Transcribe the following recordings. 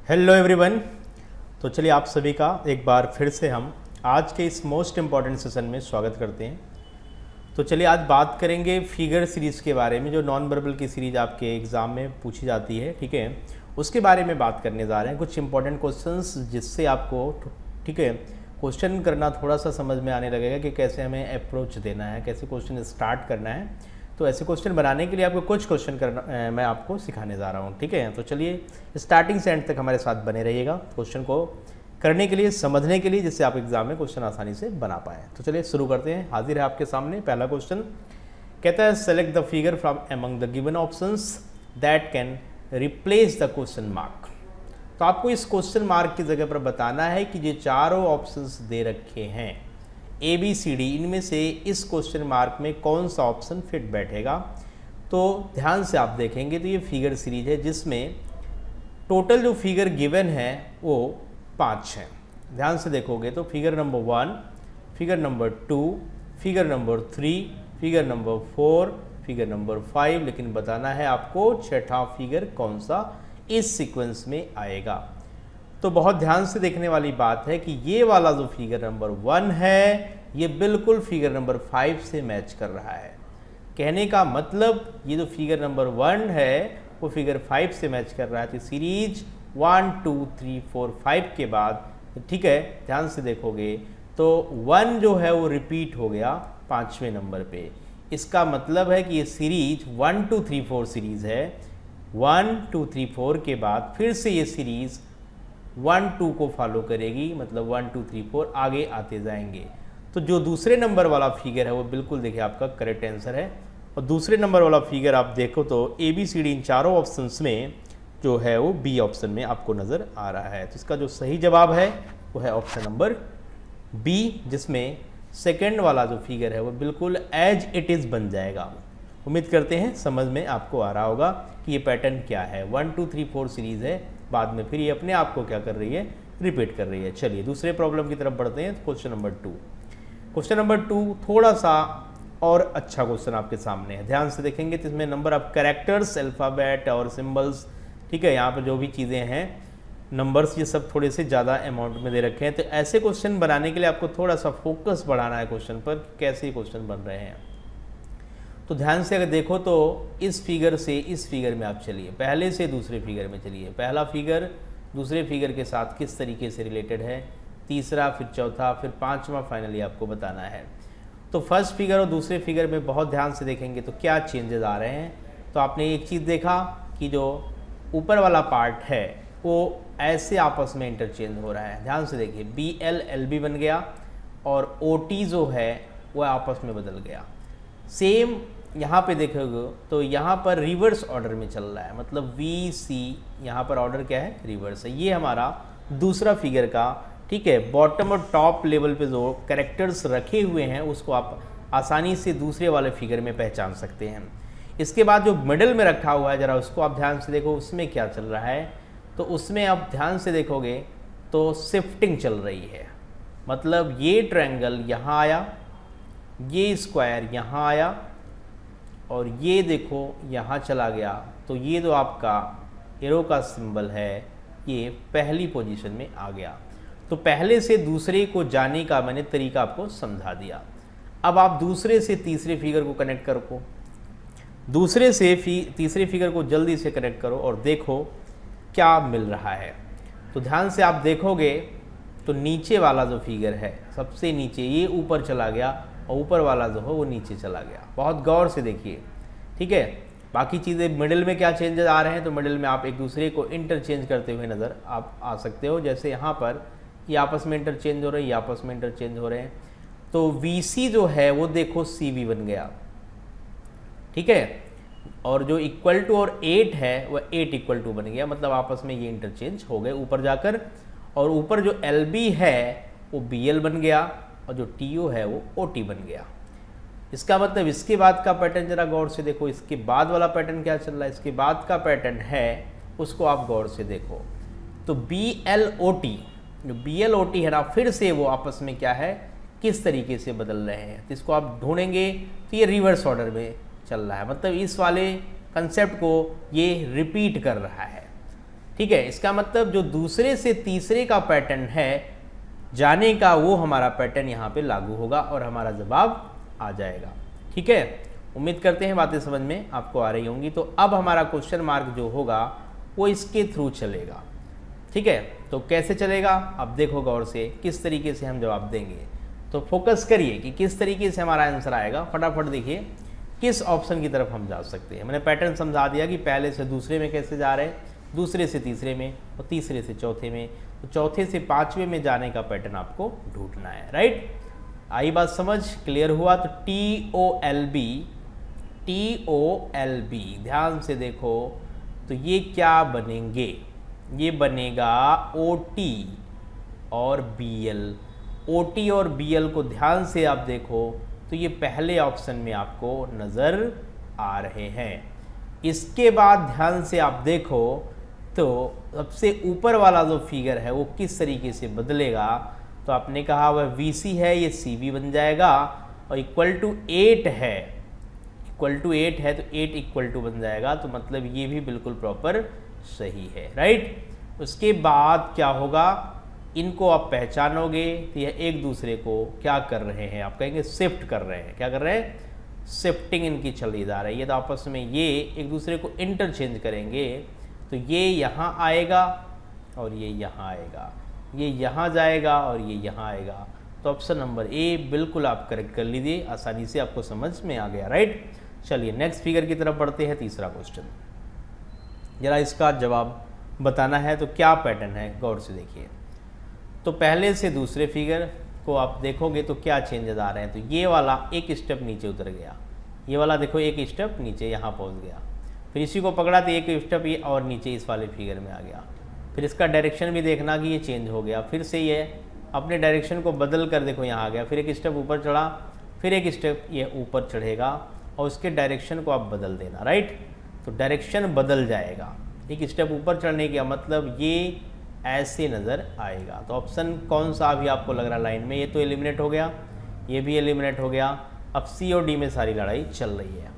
Hello everyone. तो चलिए आप सभी का एक बार फिर से हम आज के इस मोस्ट इम्पॉर्टेंट सेशन में स्वागत करते हैं। तो चलिए आज बात करेंगे फिगर सीरीज़ के बारे में, जो नॉन वर्बल की सीरीज़ आपके एग्ज़ाम में पूछी जाती है। ठीक है, उसके बारे में बात करने जा रहे हैं, कुछ इंपॉर्टेंट क्वेश्चंस जिससे आपको ठीक है क्वेश्चन करना थोड़ा सा समझ में आने लगेगा कि कैसे हमें अप्रोच देना है, कैसे क्वेश्चन स्टार्ट करना है। तो ऐसे क्वेश्चन बनाने के लिए आपको कुछ क्वेश्चन करना मैं आपको सिखाने जा रहा हूँ। ठीक है, तो चलिए स्टार्टिंग से एंड तक हमारे साथ बने रहिएगा क्वेश्चन को करने के लिए, समझने के लिए, जिससे आप एग्जाम में क्वेश्चन आसानी से बना पाएँ। तो चलिए शुरू करते हैं। हाजिर है आपके सामने पहला क्वेश्चन। कहता है select the figure from among the given options that can replace the question mark. तो आपको इस क्वेश्चन मार्क की जगह पर बताना है कि ये चारों ऑप्शंस दे रखे हैं ए बी सी डी, इनमें से इस क्वेश्चन मार्क में कौन सा ऑप्शन फिट बैठेगा। तो ध्यान से आप देखेंगे तो ये फिगर सीरीज है जिसमें टोटल जो फिगर गिवन है वो 5 हैं। ध्यान से देखोगे तो figure number 1, figure number 2, figure number 3, figure number 4, figure number 5, लेकिन बताना है आपको छठा फिगर कौन सा इस सीक्वेंस में आएगा। तो बहुत ध्यान से देखने वाली बात है कि ये वाला जो फिगर नंबर 1 है ये बिल्कुल फिगर नंबर 5 से मैच कर रहा है। कहने का मतलब ये जो फिगर नंबर 1 है वो फिगर 5 से मैच कर रहा है। तो सीरीज 1 2 3 4 5 के बाद, ठीक है, ध्यान से देखोगे तो 1 जो है वो रिपीट हो गया 5वें नंबर पे। इसका मतलब है कि ये सीरीज 1 2 3 4 सीरीज है। 1 2 3 4 के बाद फिर से ये सीरीज 1 2 को फॉलो करेगी, मतलब 1 2 3 4 आगे आते जाएंगे। तो जो दूसरे नंबर वाला फिगर है वो बिल्कुल देखिए आपका करेक्ट आंसर है। और दूसरे नंबर वाला फिगर आप देखो तो ए बी सी डी इन चारों ऑप्शंस में जो है वो बी ऑप्शन में आपको नज़र आ रहा है। तो इसका जो सही जवाब है वो है ऑप्शन नंबर बी, जिसमें सेकेंड वाला जो फिगर है वो बिल्कुल एज इट इज़ बन जाएगा। उम्मीद करते हैं समझ में आपको आ रहा होगा कि ये पैटर्न क्या है। 1 2 3 4 सीरीज़ है, बाद में फिर ये अपने आप को क्या कर रही है, रिपीट कर रही है। चलिए दूसरे प्रॉब्लम की तरफ बढ़ते हैं। Question number 2। क्वेश्चन नंबर 2 थोड़ा सा और अच्छा क्वेश्चन आपके सामने है। ध्यान से देखेंगे तो इसमें नंबर ऑफ कैरेक्टर्स, अल्फ़ाबेट और सिंबल्स, ठीक है, यहाँ पर जो भी चीज़ें हैं नंबर्स, ये सब थोड़े से ज़्यादा अमाउंट में दे रखे हैं। तो ऐसे क्वेश्चन बनाने के लिए आपको थोड़ा सा फोकस बढ़ाना है क्वेश्चन पर, कैसे क्वेश्चन बन रहे हैं। तो ध्यान से अगर देखो तो इस फिगर से इस फिगर में आप चलिए, पहले से दूसरे फिगर में चलिए। पहला फिगर दूसरे फिगर के साथ किस तरीके से रिलेटेड है, तीसरा, फिर चौथा, फिर पांचवा, फाइनली आपको बताना है। तो फर्स्ट फिगर और दूसरे फिगर में बहुत ध्यान से देखेंगे तो क्या चेंजेस आ रहे हैं। तो आपने एक चीज़ देखा कि जो ऊपर वाला पार्ट है वो ऐसे आपस में इंटरचेंज हो रहा है। ध्यान से देखिए, बी एल एल बी बन गया और ओ टी जो है वह आपस में बदल गया। सेम यहाँ पे देखोगे तो यहाँ पर रिवर्स ऑर्डर में चल रहा है, मतलब वी सी, यहाँ पर ऑर्डर क्या है, रिवर्स है। ये हमारा दूसरा फिगर का, ठीक है, बॉटम और टॉप लेवल पे जो कैरेक्टर्स रखे हुए हैं उसको आप आसानी से दूसरे वाले फिगर में पहचान सकते हैं। इसके बाद जो मिडल में रखा हुआ है जरा उसको आप ध्यान से देखो, उसमें क्या चल रहा है। तो उसमें आप ध्यान से देखोगे तो शिफ्टिंग चल रही है, मतलब ये ट्रायंगल यहाँ आया, ये स्क्वायर यहाँ आया और ये देखो यहाँ चला गया। तो ये जो आपका एरो का सिंबल है ये पहली पोजीशन में आ गया। तो पहले से दूसरे को जाने का मैंने तरीका आपको समझा दिया। अब आप दूसरे से तीसरे फिगर को कनेक्ट करो, दूसरे से तीसरे फिगर को जल्दी से कनेक्ट करो और देखो क्या मिल रहा है। तो ध्यान से आप देखोगे तो नीचे वाला जो फिगर है सबसे नीचे ये ऊपर चला गया और ऊपर वाला जो है वो नीचे चला गया। बहुत गौर से देखिए, ठीक है। बाकी चीज़ें मिडिल में क्या चेंजेस आ रहे हैं तो मिडिल में आप एक दूसरे को इंटरचेंज करते हुए नज़र आप आ सकते हो। जैसे यहाँ पर ये आपस में इंटरचेंज हो रहे हैं, ये आपस में इंटरचेंज हो रहे हैं। तो वी सी जो है वो देखो सी वी बन गया, ठीक है, और जो इक्वल टू और 8 है वह 8 इक्वल टू बन गया, मतलब आपस में ये इंटरचेंज हो गए ऊपर जाकर। और ऊपर जो एल बी है वो बी एल बन गया और जो टी ओ है वो ओ टी बन गया। इसका मतलब इसके बाद का पैटर्न जरा गौर से देखो, इसके बाद वाला पैटर्न क्या चल रहा है, इसके बाद का पैटर्न है उसको आप गौर से देखो। तो बी एल ओ टी, जो बी एल ओ टी है ना, फिर से वो आपस में क्या है, किस तरीके से बदल रहे हैं। तो इसको आप ढूंढेंगे तो ये रिवर्स ऑर्डर में चल रहा है, मतलब इस वाले कंसेप्ट को ये रिपीट कर रहा है। ठीक है। इसका मतलब जो दूसरे से तीसरे का पैटर्न है जाने का, वो हमारा पैटर्न यहाँ पे लागू होगा और हमारा जवाब आ जाएगा। ठीक है, उम्मीद करते हैं बातें समझ में आपको आ रही होंगी। तो अब हमारा क्वेश्चन मार्क जो होगा वो इसके थ्रू चलेगा। ठीक है, तो कैसे चलेगा अब देखो गौर से, किस तरीके से हम जवाब देंगे। तो फोकस करिए कि किस तरीके से हमारा आंसर आएगा। फटाफट देखिए किस ऑप्शन की तरफ हम जा सकते हैं। मैंने पैटर्न समझा दिया कि पहले से दूसरे में कैसे जा रहे हैं, दूसरे से तीसरे में और तीसरे से चौथे में, तो चौथे से पांचवें में जाने का पैटर्न आपको ढूंढना है। राइट, आई बात समझ, क्लियर हुआ। तो TOLB ध्यान से देखो, तो ये क्या बनेंगे, ये बनेगा OT और BL। OT और BL को ध्यान से आप देखो तो ये पहले ऑप्शन में आपको नज़र आ रहे हैं। इसके बाद ध्यान से आप देखो तो सबसे ऊपर वाला जो फिगर है वो किस तरीके से बदलेगा। तो आपने कहा वह VC है, ये CV बन जाएगा और इक्वल टू 8 है, इक्वल टू 8 है तो 8 इक्वल टू बन जाएगा। तो मतलब ये भी बिल्कुल प्रॉपर सही है। राइट, उसके बाद क्या होगा, इनको आप पहचानोगे तो यह एक दूसरे को क्या कर रहे हैं, आप कहेंगे शिफ्ट कर रहे हैं। क्या कर रहे हैं, शिफ्टिंग इनकी चली जा रही है। तो आपस में ये एक दूसरे को इंटरचेंज करेंगे। तो ये यहाँ आएगा और ये यहाँ आएगा, ये यहाँ जाएगा और ये यहाँ आएगा। तो ऑप्शन नंबर ए बिल्कुल आप करेक्ट कर लीजिए, आसानी से आपको समझ में आ गया। राइट, चलिए नेक्स्ट फिगर की तरफ बढ़ते हैं। तीसरा क्वेश्चन, जरा इसका जवाब बताना है। तो क्या पैटर्न है, गौर से देखिए। तो पहले से दूसरे फिगर को आप देखोगे तो क्या चेंजेस आ रहे हैं। तो ये वाला एक स्टेप नीचे उतर गया, ये वाला देखो एक स्टेप नीचे यहाँ पहुँच गया, फिर इसी को पकड़ा तो एक स्टेप ये और नीचे इस वाले फिगर में आ गया। फिर इसका डायरेक्शन भी देखना कि ये चेंज हो गया, फिर से ये अपने डायरेक्शन को बदल कर देखो यहाँ आ गया, फिर एक स्टेप ऊपर चढ़ा, फिर एक स्टेप ये ऊपर चढ़ेगा और उसके डायरेक्शन को आप बदल देना। राइट, तो डायरेक्शन बदल जाएगा, एक स्टेप ऊपर चढ़ने का मतलब ये ऐसे नज़र आएगा। तो ऑप्शन कौन सा अभी आपको लग रहा है लाइन में, ये तो एलिमिनेट हो गया, ये भी एलिमिनेट हो गया। अब C और D में सारी लड़ाई चल रही है।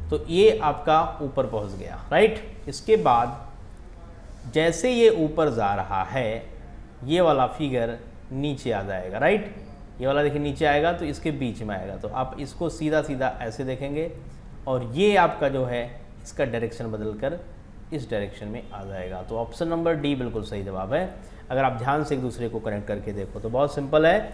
तो ये आपका ऊपर पहुंच गया। राइट, इसके बाद जैसे ये ऊपर जा रहा है ये वाला फिगर नीचे आ जाएगा। राइट, ये वाला देखिए नीचे आएगा तो इसके बीच में आएगा। तो आप इसको सीधा सीधा ऐसे देखेंगे और ये आपका जो है इसका डायरेक्शन बदल कर इस डायरेक्शन में आ जाएगा। तो ऑप्शन नंबर डी बिल्कुल सही जवाब है। अगर आप ध्यान से एक दूसरे को कनेक्ट करके देखो तो बहुत सिंपल है,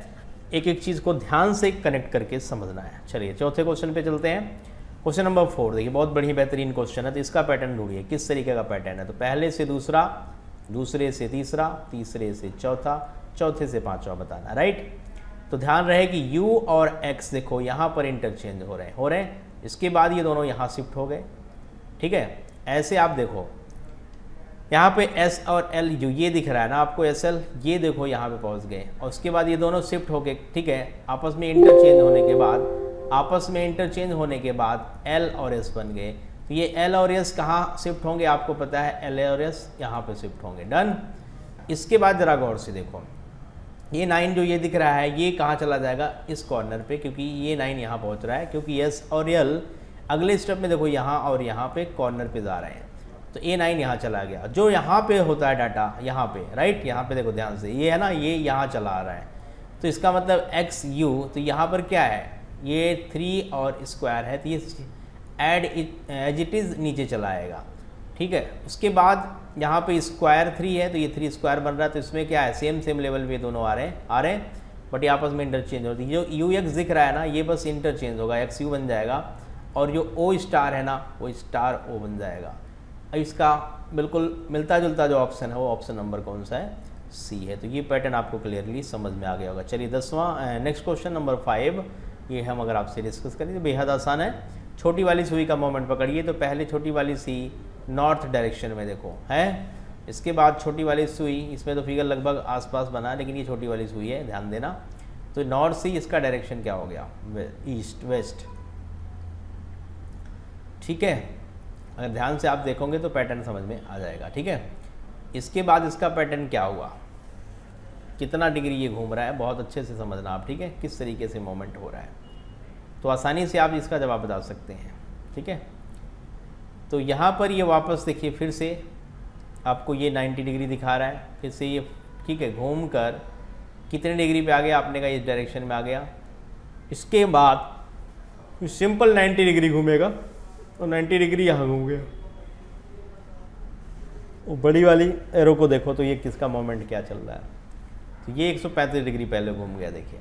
एक एक चीज़ को ध्यान से कनेक्ट करके समझना है। चलिए चौथे क्वेश्चन पे चलते हैं। क्वेश्चन नंबर 4 देखिए, बहुत बढ़िया बेहतरीन क्वेश्चन है। तो इसका पैटर्न ढूंढिए, किस तरीके का पैटर्न है। तो पहले से दूसरा, दूसरे से तीसरा, तीसरे से चौथा, चौथे से पांचवा बताना। राइट, तो ध्यान रहे कि U और X देखो यहाँ पर इंटरचेंज हो रहे हैं। इसके बाद ये दोनों यहाँ शिफ्ट हो गए। ठीक है, ऐसे आप देखो यहाँ पे S और L जो ये दिख रहा है ना आपको SL, ये देखो यहाँ पे पहुँच गए और उसके बाद ये दोनों शिफ्ट हो गए। ठीक है, आपस में इंटरचेंज होने के बाद L और S बन गए। तो ये L और S कहाँ शिफ्ट होंगे आपको पता है, L और S यहाँ पे शिफ्ट होंगे। डन। इसके बाद जरा गौर से देखो, ये 9 जो ये दिख रहा है ये कहाँ चला जाएगा, इस कॉर्नर पे, क्योंकि ये 9 यहाँ पहुँच रहा है, क्योंकि S और L अगले स्टेप में देखो यहाँ और यहाँ पे कॉर्नर पे जा रहे हैं। तो A9 यहाँ चला गया, जो यहाँ पे होता है डाटा यहाँ पे। राइट, यहाँ पे देखो ध्यान से, ये है ना, ये यहाँ चला आ रहा है। तो इसका मतलब XU, तो यहाँ पर क्या है, ये 3 और स्क्वायर है, तो ये एड एज इट इज़ नीचे चला आएगा। ठीक है, उसके बाद यहाँ पे स्क्वायर 3 है तो ये 3 स्क्वायर बन रहा है। तो इसमें क्या है, सेम लेवल पे दोनों आ रहे हैं बट ये आपस में इंटरचेंज होती है। जो UX दिख रहा है ना ये बस इंटरचेंज होगा, XU बन जाएगा और जो O स्टार है ना वो स्टार O बन जाएगा। इसका बिल्कुल मिलता जुलता जो ऑप्शन है वो ऑप्शन नंबर कौन सा है, C है। तो ये पैटर्न आपको क्लियरली समझ में आ गया होगा। चलिए 10वां नेक्स्ट क्वेश्चन नंबर 5, ये हम अगर आपसे डिस्कस करें तो बेहद आसान है। छोटी वाली सुई का मोमेंट पकड़िए। तो पहले छोटी वाली सुई नॉर्थ डायरेक्शन में देखो है, इसके बाद छोटी वाली सुई, इसमें तो फिगर लगभग आसपास बना है लेकिन ये छोटी वाली सुई है, ध्यान देना। तो नॉर्थ से इसका डायरेक्शन क्या हो गया, ईस्ट वेस्ट। ठीक है, अगर ध्यान से आप देखोगे तो पैटर्न समझ में आ जाएगा। ठीक है, इसके बाद इसका पैटर्न क्या हुआ, कितना डिग्री ये घूम रहा है, बहुत अच्छे से समझना आप। ठीक है, किस तरीके से मोमेंट हो रहा है, तो आसानी से आप इसका जवाब बता सकते हैं। ठीक है, तो यहाँ पर ये वापस देखिए फिर से आपको ये 90 डिग्री दिखा रहा है, फिर से ये ठीक है घूम कर कितने डिग्री पे आ गया, आपने कहा इस डायरेक्शन में आ गया। इसके बाद सिंपल 90 डिग्री घूमेगा और 90 डिग्री यहाँ घूम गया। वो बड़ी वाली एरो को देखो तो ये किसका मोमेंट क्या चल रहा है, तो ये 135 डिग्री पहले घूम गया, देखिए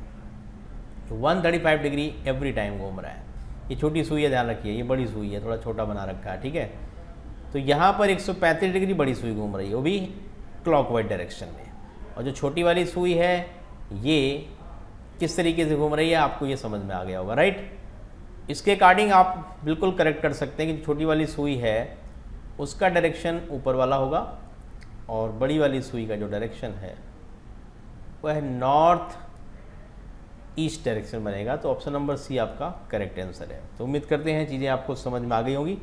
135 डिग्री एवरी टाइम घूम रहा है। ये छोटी सुई है, ध्यान रखिए, ये बड़ी सुई है, थोड़ा छोटा बना रखा है, ठीक है। तो यहाँ पर 135 डिग्री बड़ी सुई घूम रही है, वो भी क्लॉकवाइज डायरेक्शन में, और जो छोटी वाली सुई है ये किस तरीके से घूम रही है, आपको ये समझ में आ गया होगा, राइट। इसके अकॉर्डिंग आप बिल्कुल करेक्ट कर सकते हैं कि छोटी वाली सुई है उसका डायरेक्शन ऊपर वाला होगा, और बड़ी वाली सुई का जो डायरेक्शन है वह नॉर्थ ईस्ट डायरेक्शन बनेगा। तो ऑप्शन नंबर सी आपका करेक्ट आंसर है। तो उम्मीद करते हैं चीज़ें आपको समझ में आ गई होंगी,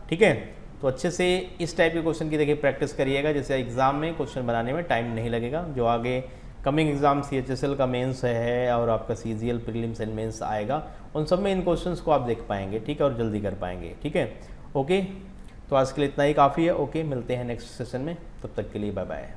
ठीक है। तो अच्छे से इस टाइप के क्वेश्चन की देखिए प्रैक्टिस करिएगा, जैसे एग्ज़ाम में क्वेश्चन बनाने में टाइम नहीं लगेगा। जो आगे कमिंग एग्ज़ाम CHSL का मेंस है और आपका CGL प्रीलिम्स एंड मेंस आएगा, उन सब में इन क्वेश्चंस को आप देख पाएंगे, ठीक है, और जल्दी कर पाएंगे, ठीक है। ओके, तो आज के लिए इतना ही काफ़ी है। ओके, मिलते हैं नेक्स्ट सेशन में, तब तक के लिए बाय बाय।